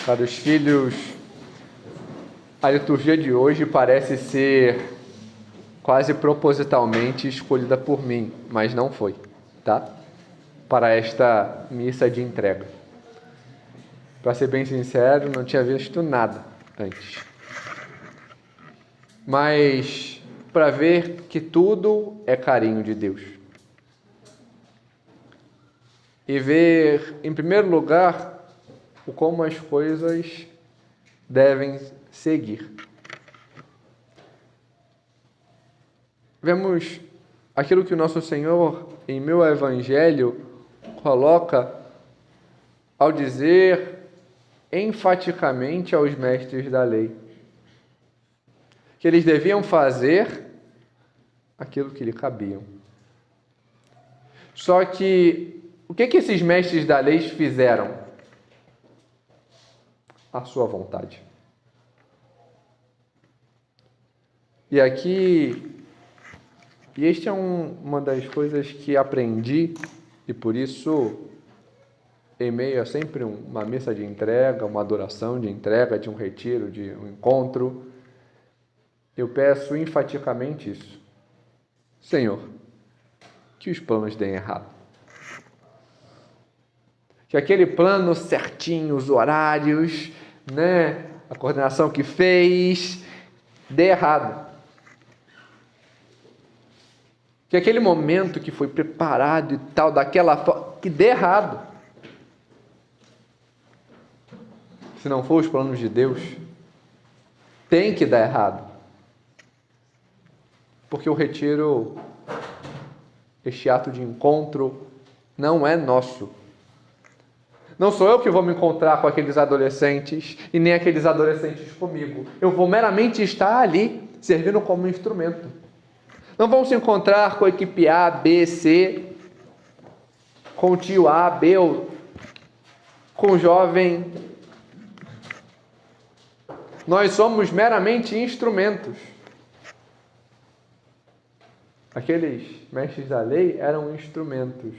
Caros filhos, a liturgia de hoje parece ser quase propositalmente escolhida por mim, mas não foi, tá? Para esta missa de entrega. Para ser bem sincero, não tinha visto nada antes. Mas para ver que tudo é carinho de Deus. E ver, em primeiro lugar, o como as coisas devem seguir. Vemos aquilo que o nosso Senhor, em meu Evangelho, coloca ao dizer enfaticamente aos mestres da lei que eles deviam fazer aquilo que lhe cabiam. Só que o que esses mestres da lei fizeram? A sua vontade. E aqui, esta é uma das coisas que aprendi, e por isso, em meio a sempre uma missa de entrega, uma adoração de entrega, de um retiro, de um encontro, eu peço enfaticamente isso. Senhor, que os planos deem errado. Que aquele plano certinho, os horários, a coordenação que fez, dê errado. Que aquele momento que foi preparado e tal, daquela forma, que dê errado. Se não for os planos de Deus, tem que dar errado. Porque o retiro, este ato de encontro, não é nosso. Não sou eu que vou me encontrar com aqueles adolescentes e nem aqueles adolescentes comigo. Eu vou meramente estar ali, servindo como instrumento. Não vão se encontrar com a equipe A, B, C, com o tio A, B, ou com o jovem. Nós somos meramente instrumentos. Aqueles mestres da lei eram instrumentos.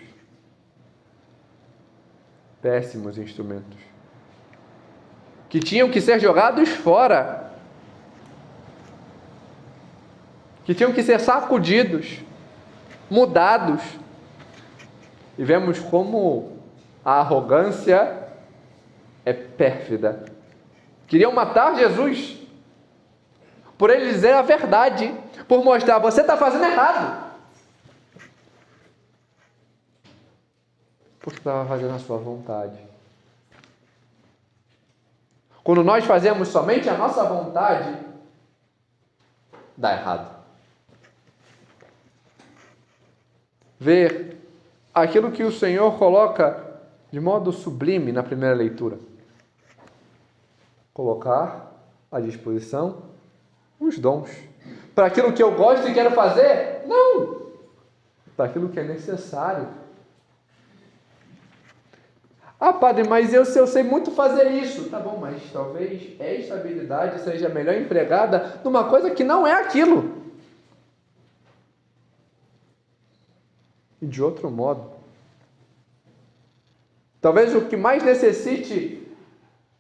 Péssimos instrumentos. Que tinham que ser jogados fora. Que tinham que ser sacudidos, mudados. E vemos como a arrogância é pérfida. Queriam matar Jesus por ele dizer a verdade, por mostrar, você está fazendo errado. Porque estava fazendo a sua vontade. Quando nós fazemos somente a nossa vontade, dá errado. Ver aquilo que o Senhor coloca de modo sublime na primeira leitura. Colocar à disposição os dons. Para aquilo que eu gosto e quero fazer? Não! Para aquilo que é necessário. Ah, padre, mas eu sei muito fazer isso. Tá bom, mas talvez esta habilidade seja melhor empregada numa coisa que não é aquilo. E de outro modo. Talvez o que mais necessite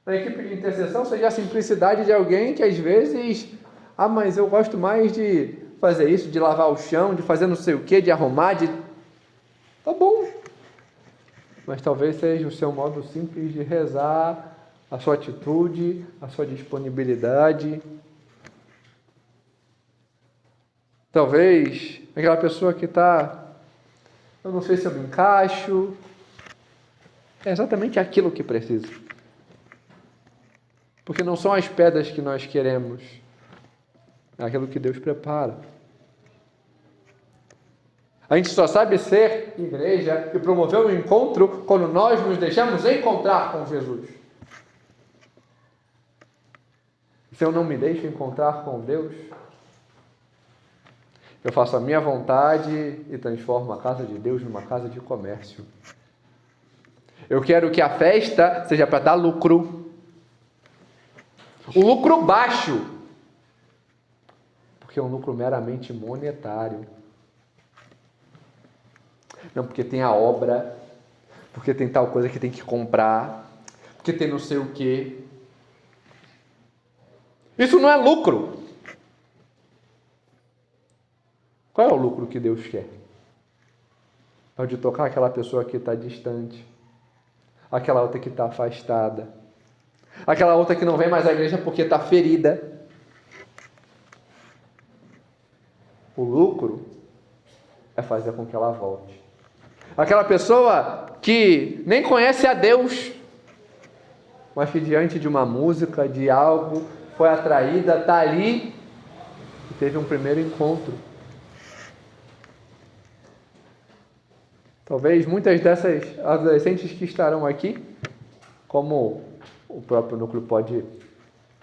na equipe de intercessão seja a simplicidade de alguém que às vezes... Ah, mas eu gosto mais de fazer isso, de lavar o chão, de fazer não sei o quê, de arrumar, de... Tá bom. Mas talvez seja o seu modo simples de rezar, a sua atitude, a sua disponibilidade. Talvez aquela pessoa que está... Eu não sei se eu me encaixo. É exatamente aquilo que precisa. Porque não são as pedras que nós queremos. É aquilo que Deus prepara. A gente só sabe ser igreja e promover um encontro quando nós nos deixamos encontrar com Jesus. Se eu não me deixo encontrar com Deus, eu faço a minha vontade e transformo a casa de Deus numa casa de comércio. Eu quero que a festa seja para dar lucro. O lucro baixo. Porque é um lucro meramente monetário. Não, porque tem a obra, porque tem tal coisa que tem que comprar, porque tem não sei o quê. Isso não é lucro. Qual é o lucro que Deus quer? É o de tocar aquela pessoa que está distante, aquela outra que está afastada, aquela outra que não vem mais à igreja porque está ferida. O lucro é fazer com que ela volte. Aquela pessoa que nem conhece a Deus, mas que diante de uma música, de algo, foi atraída, está ali e teve um primeiro encontro. Talvez muitas dessas adolescentes que estarão aqui, como o próprio núcleo pode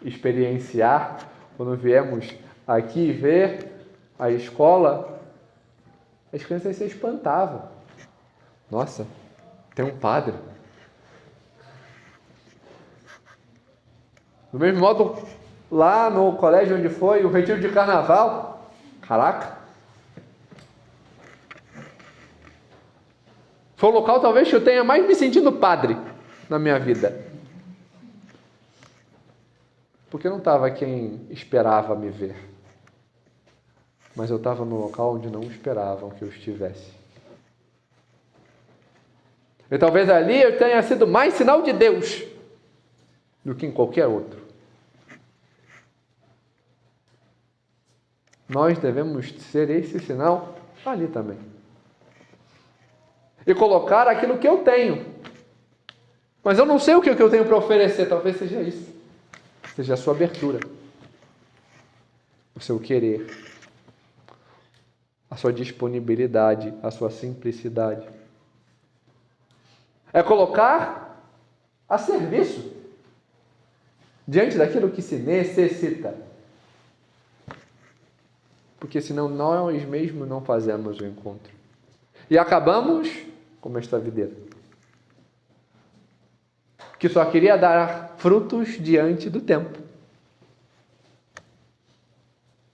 experienciar, quando viemos aqui ver a escola, as crianças se espantavam. Nossa, tem um padre. Do mesmo modo, lá no colégio onde foi o retiro de carnaval, caraca, foi o local talvez que eu tenha mais me sentindo padre na minha vida. Porque não estava quem esperava me ver. Mas eu estava no local onde não esperavam que eu estivesse. E talvez ali eu tenha sido mais sinal de Deus do que em qualquer outro. Nós devemos ser esse sinal ali também. E colocar aquilo que eu tenho. Mas eu não sei o que eu tenho para oferecer. Talvez seja isso. Seja a sua abertura. O seu querer. A sua disponibilidade. A sua simplicidade. É colocar a serviço. Diante daquilo que se necessita. Porque senão nós mesmos não fazemos o encontro. E acabamos como esta videira, que só queria dar frutos diante do tempo.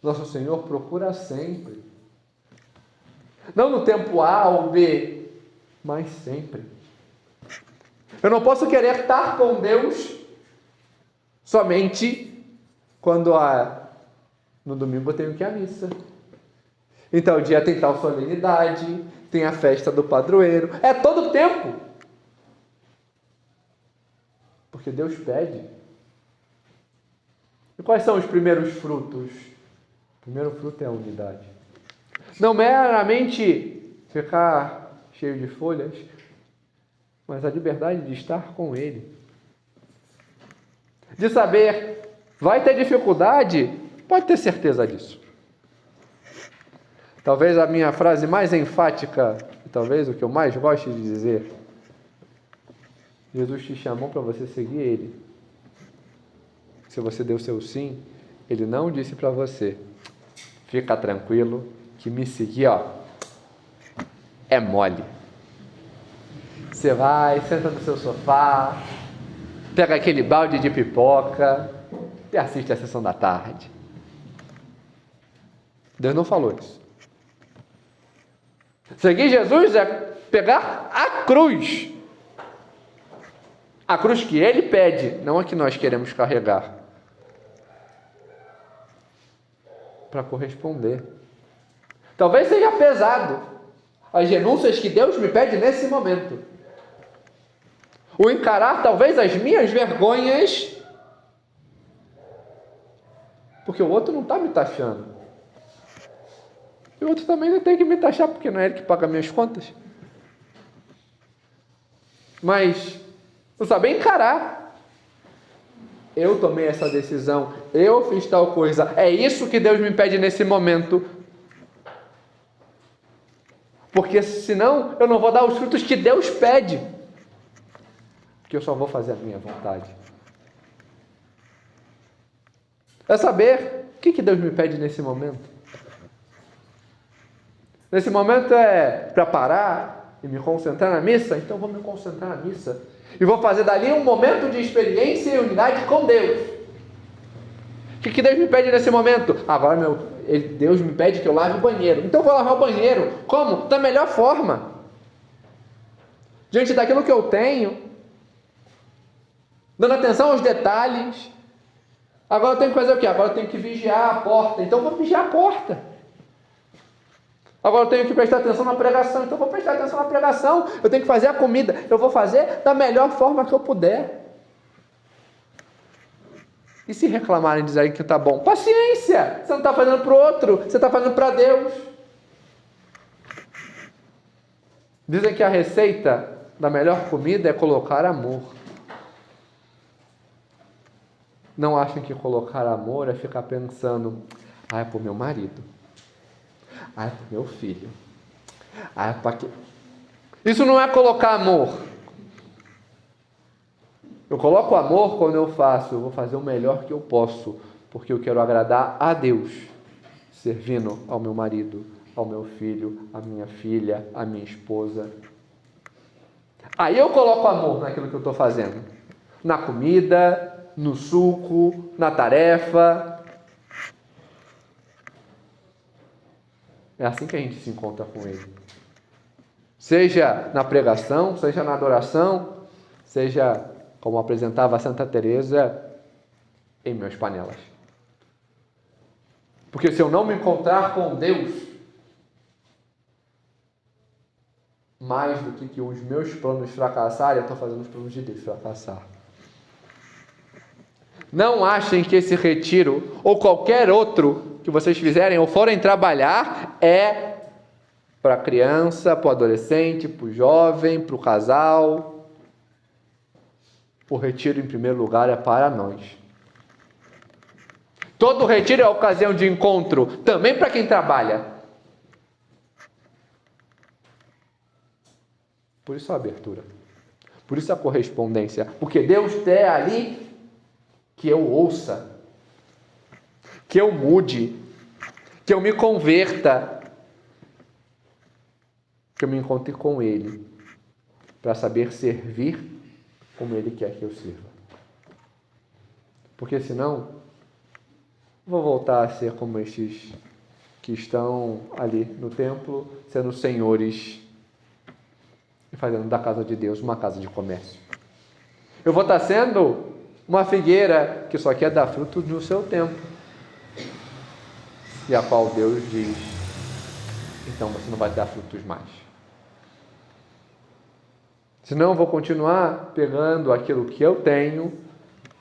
Nosso Senhor procura sempre. Não no tempo A ou B, mas sempre. Eu não posso querer estar com Deus somente quando no domingo eu tenho que ir à missa. Então o dia tem tal solenidade, tem a festa do padroeiro. É todo o tempo. Porque Deus pede. E quais são os primeiros frutos? O primeiro fruto é a unidade. Não meramente ficar cheio de folhas, mas a liberdade de estar com Ele. De saber, vai ter dificuldade? Pode ter certeza disso. Talvez a minha frase mais enfática, talvez o que eu mais gosto de dizer, Jesus te chamou para você seguir Ele. Se você deu seu sim, Ele não disse para você, fica tranquilo, que me seguir, é mole. Você vai, senta no seu sofá, pega aquele balde de pipoca e assiste a sessão da tarde. Deus não falou isso. Seguir Jesus é pegar a cruz. A cruz que Ele pede, não a que nós queremos carregar. Para corresponder. Talvez seja pesado as renúncias que Deus me pede nesse momento. O encarar talvez as minhas vergonhas, porque o outro não está me taxando. E o outro também não tem que me taxar, porque não é ele que paga minhas contas. Mas eu saber encarar. Eu tomei essa decisão, eu fiz tal coisa, é isso que Deus me pede nesse momento. Porque senão eu não vou dar os frutos que Deus pede. Porque eu só vou fazer a minha vontade. É saber o que Deus me pede nesse momento. Nesse momento é para parar e me concentrar na missa, então vou me concentrar na missa. E vou fazer dali um momento de experiência e unidade com Deus. O que Deus me pede nesse momento? Agora Deus me pede que eu lave o banheiro. Então eu vou lavar o banheiro. Como? Da melhor forma. Diante daquilo que eu tenho. Dando atenção aos detalhes. Agora eu tenho que fazer o quê? Agora eu tenho que vigiar a porta. Então eu vou vigiar a porta. Agora eu tenho que prestar atenção na pregação. Então eu vou prestar atenção na pregação. Eu tenho que fazer a comida. Eu vou fazer da melhor forma que eu puder. E se reclamarem e dizerem que tá bom? Paciência! Você não está fazendo para o outro. Você está fazendo para Deus. Dizem que a receita da melhor comida é colocar amor. Não achem que colocar amor é ficar pensando, é pro meu marido, é pro meu filho, é para quê? Isso não é colocar amor. Eu coloco amor quando eu vou fazer o melhor que eu posso, porque eu quero agradar a Deus, servindo ao meu marido, ao meu filho, à minha filha, à minha esposa. Aí eu coloco amor naquilo que eu estou fazendo, na comida, no suco, na tarefa. É assim que a gente se encontra com Ele. Seja na pregação, seja na adoração, seja, como apresentava Santa Teresa, em meus panelas. Porque se eu não me encontrar com Deus, mais do que os meus planos fracassarem, eu estou fazendo os planos de Deus fracassar. Não achem que esse retiro, ou qualquer outro que vocês fizerem, ou forem trabalhar, é para a criança, para o adolescente, para o jovem, para o casal. O retiro, em primeiro lugar, é para nós. Todo retiro é ocasião de encontro, também para quem trabalha. Por isso a abertura. Por isso a correspondência. Porque Deus quer ali que eu ouça, que eu mude, que eu me converta, que eu me encontre com Ele, para saber servir como Ele quer que eu sirva. Porque senão, vou voltar a ser como estes que estão ali no templo, sendo senhores e fazendo da casa de Deus uma casa de comércio. Eu vou estar sendo uma figueira que só quer dar fruto no seu tempo, e a qual Deus diz, então você não vai dar frutos mais. Senão eu vou continuar pegando aquilo que eu tenho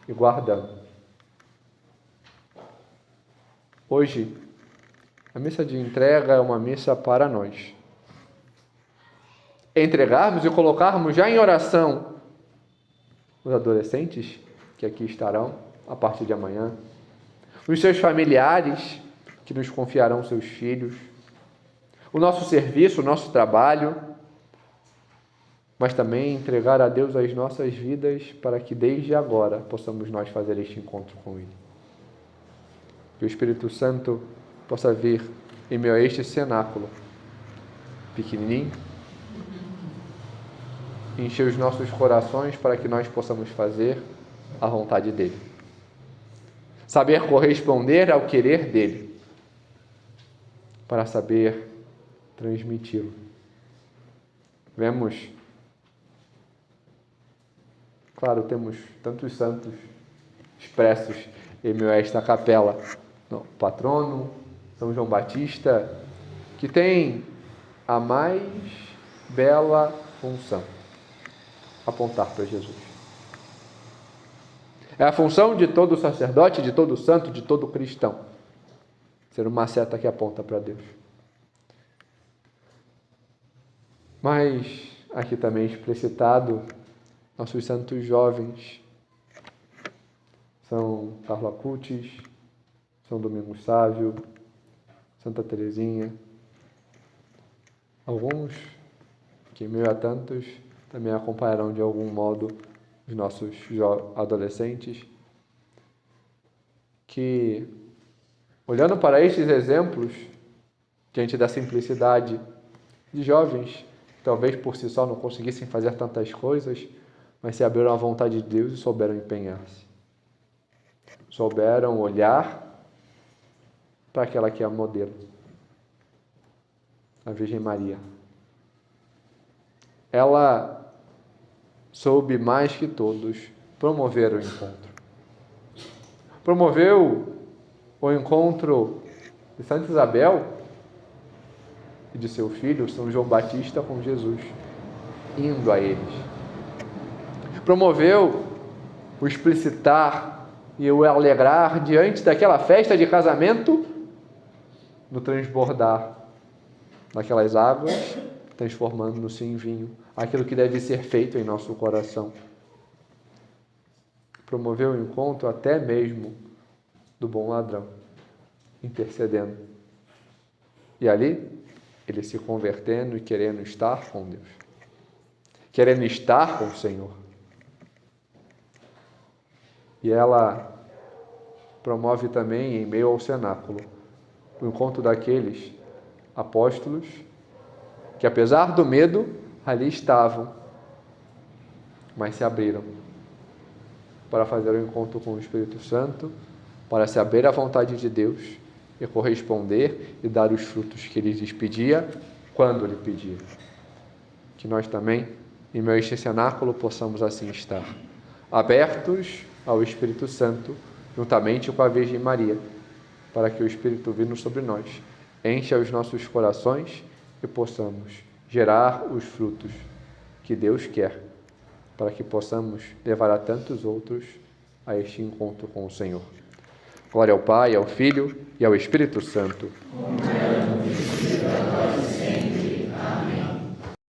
e guardando. Hoje, a missa de entrega é uma missa para nós. Entregarmos e colocarmos já em oração os adolescentes que aqui estarão a partir de amanhã, os seus familiares que nos confiarão seus filhos, o nosso serviço, o nosso trabalho, mas também entregar a Deus as nossas vidas para que desde agora possamos nós fazer este encontro com Ele. Que o Espírito Santo possa vir em meio a este cenáculo pequenininho, encher os nossos corações para que nós possamos fazer a vontade dEle. Saber corresponder ao querer dEle, para saber transmiti-lo. Vemos, claro, temos tantos santos expressos em meio a esta capela. O patrono, São João Batista, que tem a mais bela função: apontar para Jesus. É a função de todo sacerdote, de todo santo, de todo cristão, ser uma seta que aponta para Deus. Mas aqui também explicitado nossos santos jovens, São Carlo Acutis, São Domingos Sávio, Santa Teresinha, alguns que em meio a tantos também acompanharão de algum modo os nossos adolescentes, que, olhando para estes exemplos, diante da simplicidade de jovens, que talvez por si só não conseguissem fazer tantas coisas, mas se abriram à vontade de Deus e souberam empenhar-se. Souberam olhar para aquela que é a modelo, a Virgem Maria. Ela soube mais que todos promover o encontro. Promoveu o encontro de Santa Isabel e de seu filho, São João Batista, com Jesus, indo a eles. Promoveu o explicitar e o alegrar diante daquela festa de casamento, no transbordar daquelas águas, transformando-se em vinho, aquilo que deve ser feito em nosso coração. Promoveu o encontro até mesmo do bom ladrão, intercedendo. E ali, ele se convertendo e querendo estar com Deus, querendo estar com o Senhor. E ela promove também, em meio ao cenáculo, o encontro daqueles apóstolos que, apesar do medo, ali estavam, mas se abriram para fazer o encontro com o Espírito Santo, para se abrir à vontade de Deus e corresponder e dar os frutos que Ele lhes pedia, quando Ele pedia. Que nós também, em meio a este cenáculo, possamos assim estar, abertos ao Espírito Santo, juntamente com a Virgem Maria, para que o Espírito vindo sobre nós encha os nossos corações e possamos gerar os frutos que Deus quer, para que possamos levar a tantos outros a este encontro com o Senhor. Glória ao Pai, ao Filho e ao Espírito Santo. Amém.